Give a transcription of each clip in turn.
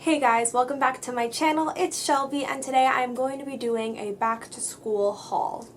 Hey guys, welcome back to my channel. It's Shelby and today I'm going to be doing a back to school haul.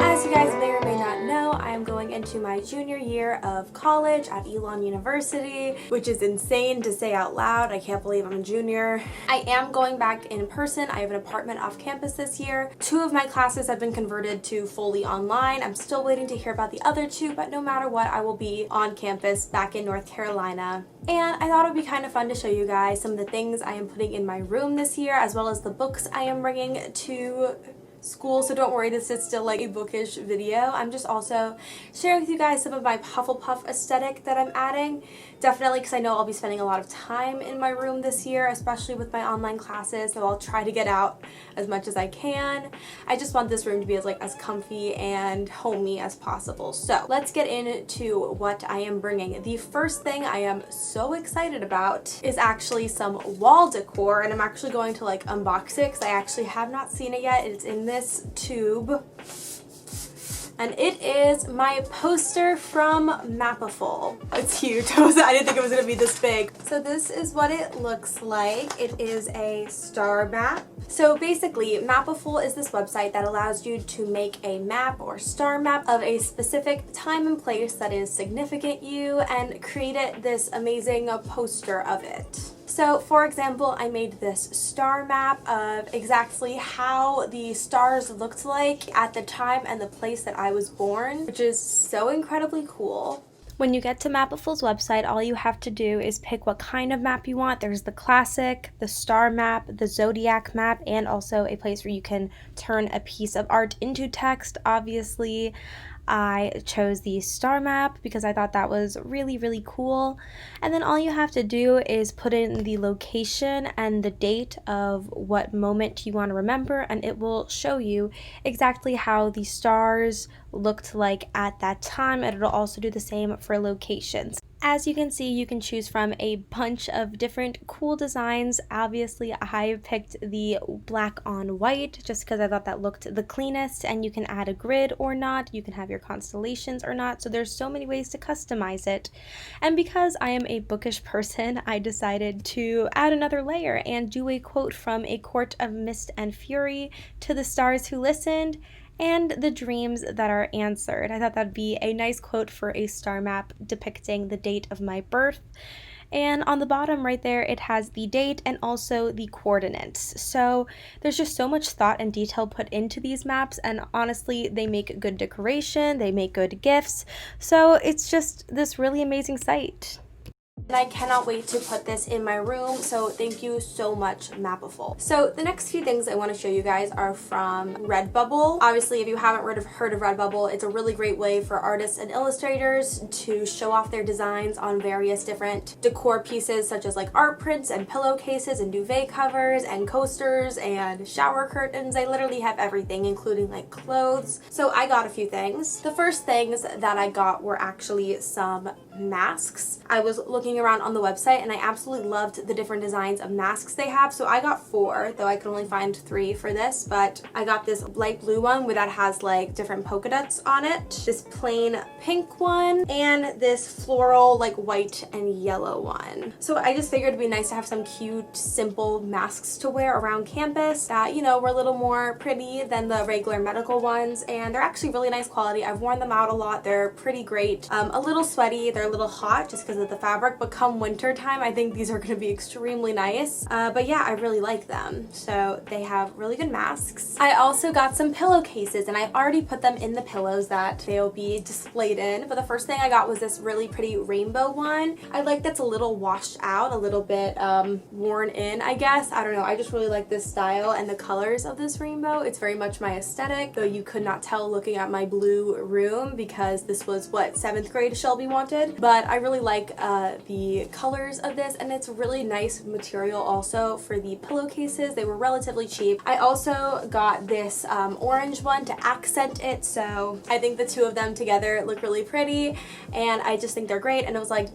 As you guys may or may not know, I am going into my junior year of college at Elon University, which is insane to say out loud. I can't believe I'm a junior. I am going back in person. I have an apartment off campus this year. 2 of my classes have been converted to fully online. I'm still waiting to hear about the other 2, but no matter what, I will be on campus back in North Carolina. And I thought it would be kind of fun to show you guys some of the things I am putting in my room this year, as well as the books I am bringing to school, so don't worry, this is still like a bookish video. I'm just also sharing with you guys some of my Hufflepuff aesthetic that I'm adding. Definitely because I know I'll be spending a lot of time in my room this year, especially with my online classes, so I'll try to get out as much as I can. I just want this room to be as comfy and homey as possible. So let's get into what I am bringing. The first thing I am so excited about is actually some wall decor, and I'm actually going to unbox it because I actually have not seen it yet. It's in this tube. And it is my poster from Mapiful. It's huge. I didn't think it was going to be this big. So this is what it looks like. It is a star map. So basically, Mapiful is this website that allows you to make a map or star map of a specific time and place that is significant to you and create this amazing poster of it. So for example, I made this star map of exactly how the stars looked like at the time and the place that I was born, which is so incredibly cool. When you get to Mapiful's website, all you have to do is pick what kind of map you want. There's the classic, the star map, the zodiac map, and also a place where you can turn a piece of art into text. Obviously, I chose the star map because I thought that was really cool. And then all you have to do is put in the location and the date of what moment you want to remember, and it will show you exactly how the stars looked like at that time, and it'll also do the same for locations. As you can see, you can choose from a bunch of different cool designs. Obviously, I picked the black on white just because I thought that looked the cleanest, and you can add a grid or not. You can have your constellations or not, so there's so many ways to customize it. And because I am a bookish person, I decided to add another layer and do a quote from A Court of Mist and Fury: "To the stars who listened, and the dreams that are answered." I thought that'd be a nice quote for a star map depicting the date of my birth. And on the bottom right there, it has the date and also the coordinates. So there's just so much thought and detail put into these maps, and honestly, they make good decoration, they make good gifts. So it's just this really amazing site. And I cannot wait to put this in my room, so thank you so much, Mapiful. So the next few things I want to show you guys are from Redbubble. Obviously, if you haven't heard of Redbubble, it's a really great way for artists and illustrators to show off their designs on various different decor pieces, such as art prints and pillowcases and duvet covers and coasters and shower curtains. They literally have everything, including clothes. So I got a few things. The first things that I got were actually some masks. I was looking around on the website and I absolutely loved the different designs of masks they have, so I got 4, though I could only find 3 for this. But I got this light blue one that has different polka dots on it, this plain pink one, and this floral white and yellow one. So I just figured it'd be nice to have some cute, simple masks to wear around campus that, were a little more pretty than the regular medical ones, and they're actually really nice quality. I've worn them out a lot. They're pretty great. A little sweaty, they're a little hot just because of the fabric, but come winter time, I think these are going to be extremely nice. But yeah, I really like them. So they have really good masks. I also got some pillowcases, and I already put them in the pillows that they'll be displayed in. But the first thing I got was this really pretty rainbow one. I like that's a little washed out, a little bit worn in, I guess. I don't know. I just really like this style and the colors of this rainbow. It's very much my aesthetic, though you could not tell looking at my blue room because this was what 7th grade Shelby wanted. But I really like the the colors of this, and it's really nice material also for the pillowcases. They were relatively cheap. I also got this orange one to accent it, so I think the two of them together look really pretty, and I just think they're great, and it was like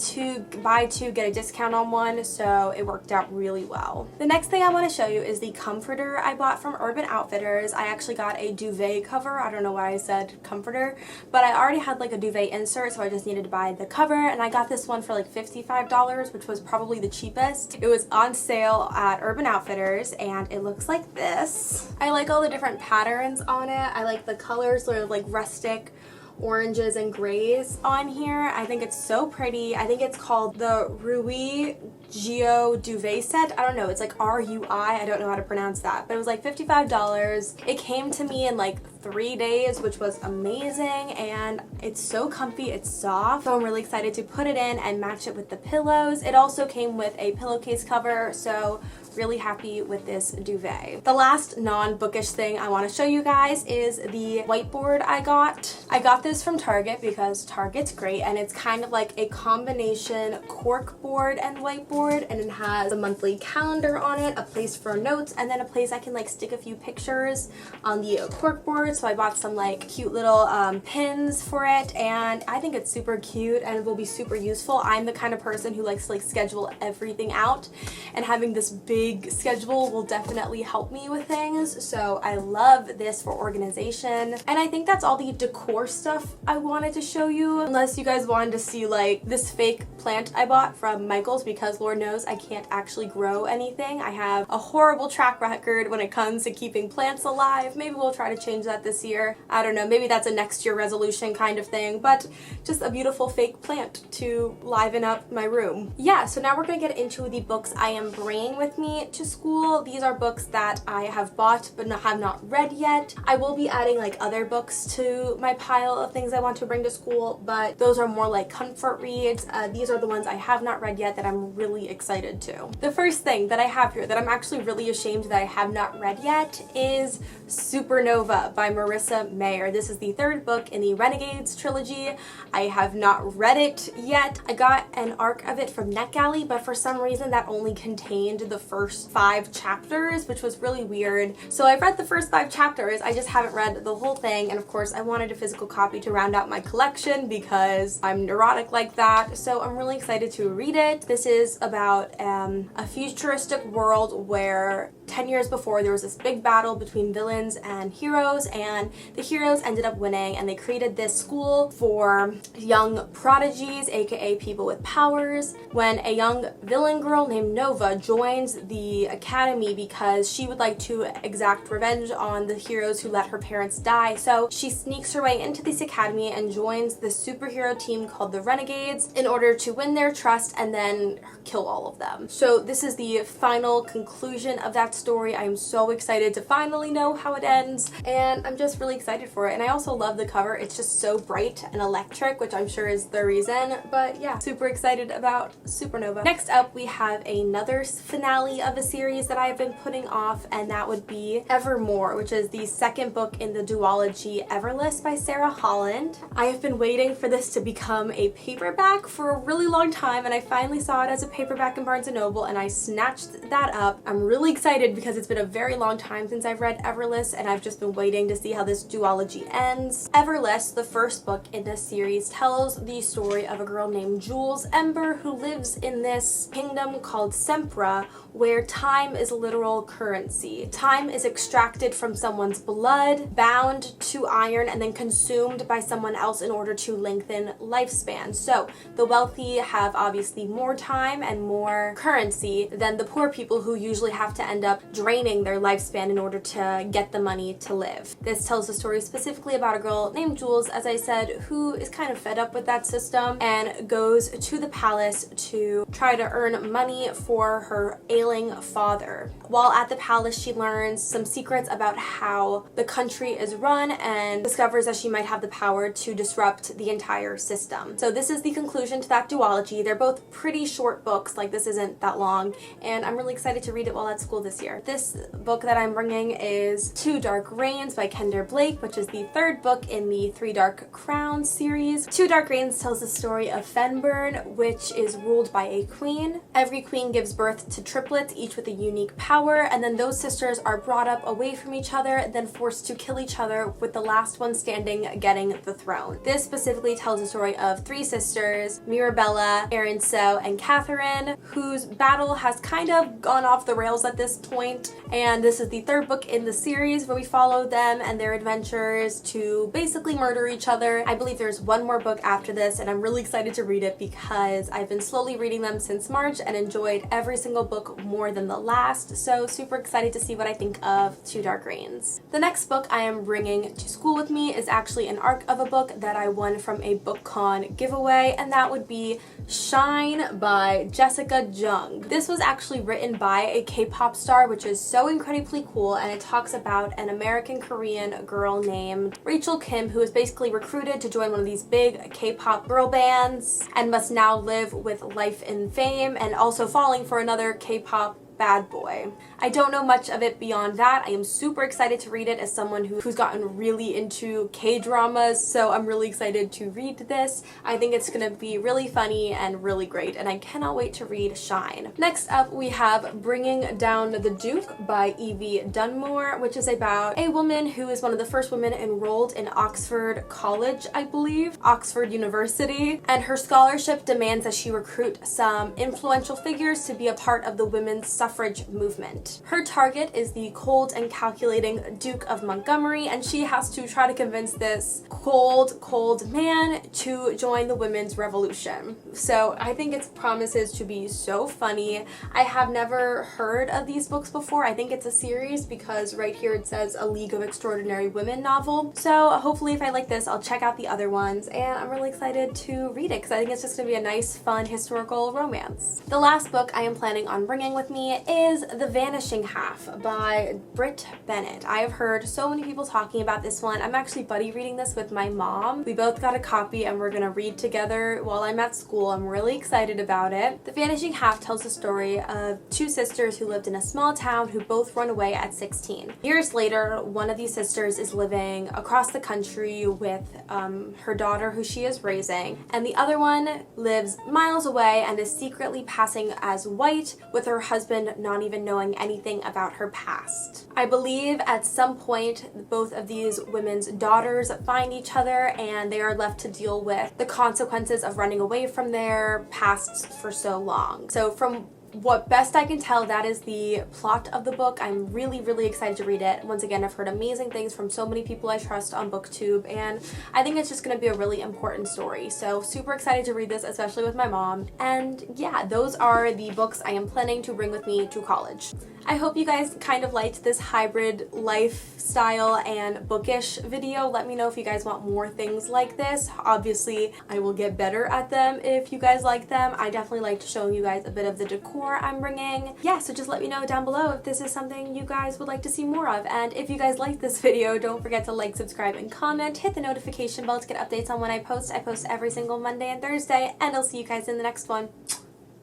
buy two get a discount on one, so it worked out really well. The next thing I want to show you is the comforter I bought from Urban Outfitters. I actually got a duvet cover. I don't know why I said comforter, but I already had like a duvet insert, so I just needed to buy the cover, and I got this one for like $55, which was probably the cheapest. It was on sale at Urban Outfitters, and it looks like this. I like all the different patterns on it. I like the colors, sort of like rustic oranges and grays on here. I think it's so pretty. I think it's called the Rui Geo Duvet Set. I don't know, it's like R-U-I, I don't know how to pronounce that, but it was like $55. It came to me in like 3 days, which was amazing, and it's so comfy, it's soft, so I'm really excited to put it in and match it with the pillows. It also came with a pillowcase cover, so really happy with this duvet. The last non-bookish thing I want to show you guys is the whiteboard I got. I got this from Target because Target's great, and it's kind of like a combination cork board and whiteboard, and it has a monthly calendar on it, a place for notes, and then a place I can like stick a few pictures on the cork board. So I bought some like cute little pins for it, and I think it's super cute and it will be super useful. I'm the kind of person who likes to like schedule everything out, and having this big schedule will definitely help me with things, so I love this for organization. And I think that's all the decor stuff I wanted to show you, unless you guys wanted to see like this fake plant I bought from Michael's, because Lord knows I can't actually grow anything. I have a horrible track record when it comes to keeping plants alive. Maybe we'll try to change that this year. I don't know, maybe that's a next year resolution kind of thing, but just a beautiful fake plant to liven up my room. Yeah, so now we're gonna get into the books I am bringing with me to school. These are books that I have bought but have not read yet. I will be adding like other books to my pile of things I want to bring to school, but those are more like comfort reads. These are the ones I have not read yet that I'm really excited to. The first thing that I have here that I'm actually really ashamed that I have not read yet is Supernova by Marissa Mayer. This is the third book in the Renegades trilogy. I have not read it yet. I got an arc of it from NetGalley, but for some reason that only contained the first 5 chapters, which was really weird. So I've read the first 5 chapters, I just haven't read the whole thing, and of course I wanted a physical copy to round out my collection because I'm neurotic like that, so I'm really excited to read it. This is about a futuristic world where 10 years before there was this big battle between villains and heroes, and the heroes ended up winning, and they created this school for young prodigies, aka people with powers, when a young villain girl named Nova joins the academy because she would like to exact revenge on the heroes who let her parents die. So she sneaks her way into this academy and joins the superhero team called the Renegades in order to win their trust and then kill all of them. So this is the final conclusion of that story. I'm so excited to finally know how it ends, and I'm just really excited for it. And I also love the cover. It's just so bright and electric, which I'm sure is the reason, but yeah, super excited about Supernova. Next up, we have another finale of a series that I've been putting off, and that would be Evermore, which is the second book in the duology Everless by Sarah Holland. I have been waiting for this to become a paperback for a really long time, and I finally saw it as a paperback in Barnes & Noble, and I snatched that up. I'm really excited because it's been a very long time since I've read Everless, and I've just been waiting to see how this duology ends. Everless, the first book in this series, tells the story of a girl named Jules Ember who lives in this kingdom called Sempra, where time is literal currency. Time is extracted from someone's blood, bound to iron, and then consumed by someone else in order to lengthen lifespan. So the wealthy have obviously more time and more currency than the poor people, who usually have to end up draining their lifespan in order to get the money to live. This tells the story specifically about a girl named Jules, as I said, who is kind of fed up with that system and goes to the palace to try to earn money for her ailing father. While at the palace, she learns some secrets about how the country is run and discovers that she might have the power to disrupt the entire system. So this is the conclusion to that duology. They're both pretty short books, like this isn't that long, and I'm really excited to read it while at school this year. This book that I'm bringing is Two Dark Reigns by Kender Blake, which is the third book in the Three Dark Crowns series. Two Dark Reigns tells the story of Fenburn, which is ruled by a queen. Every queen gives birth to triplets, each with a unique power, and then those sisters are brought up away from each other, then forced to kill each other, with the last one standing getting the throne. This specifically tells the story of three sisters, Mirabella, Arinso, and Catherine, whose battle has kind of gone off the rails at this point, and this is the third book in the series where we follow them and their adventures to basically murder each other. I believe there's one more book after this, and I'm really excited to read it because I've been slowly reading them since March and enjoyed every single book more than the last, so super excited to see what I think of Two Dark Reigns. The next book I am bringing to school with me is actually an arc of a book that I won from a BookCon giveaway, and that would be Shine by Jessica Jung. This was actually written by a K-pop star, which is so incredibly cool, and it talks about an American Korean girl named Rachel Kim who is basically recruited to join one of these big K-pop girl bands and must now live with life and fame and also falling for another K-pop bad boy. I don't know much of it beyond that. I am super excited to read it as someone who's gotten really into K-dramas, so I'm really excited to read this. I think it's gonna be really funny and really great, and I cannot wait to read Shine. Next up, we have Bringing Down the Duke by Evie Dunmore, which is about a woman who is one of the first women enrolled in Oxford College, I believe, Oxford University, and her scholarship demands that she recruit some influential figures to be a part of the women's suffrage movement. Her target is the cold and calculating Duke of Montgomery, and she has to try to convince this cold man to join the women's revolution. So I think it promises to be so funny. I have never heard of these books before. I think it's a series because right here it says A League of Extraordinary Women novel. So hopefully if I like this, I'll check out the other ones, and I'm really excited to read it because I think it's just gonna be a nice, fun historical romance. The last book I am planning on bringing with me is The Vanishing Half by Britt Bennett. I have heard so many people talking about this one. I'm actually buddy reading this with my mom. We both got a copy and we're gonna read together while I'm at school. I'm really excited about it. The Vanishing Half tells the story of two sisters who lived in a small town who both run away at 16. Years later, one of these sisters is living across the country with her daughter who she is raising, and the other one lives miles away and is secretly passing as white, with her husband not even knowing anything about her past. I believe at some point both of these women's daughters find each other and they are left to deal with the consequences of running away from their pasts for so long. So from what best I can tell, that is the plot of the book. I'm really excited to read it. Once again, I've heard amazing things from so many people I trust on BookTube, and I think it's just going to be a really important story. So super excited to read this, especially with my mom. And yeah, those are the books I am planning to bring with me to college. I hope you guys kind of liked this hybrid lifestyle and bookish video. Let me know if you guys want more things like this. Obviously, I will get better at them if you guys like them. I definitely liked showing you guys a bit of the decor I'm bringing. Yeah, so just let me know down below if this is something you guys would like to see more of. And if you guys like this video, don't forget to like, subscribe, and comment. Hit the notification bell to get updates on when I post. I post every single Monday and Thursday, and I'll see you guys in the next one.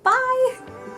Bye!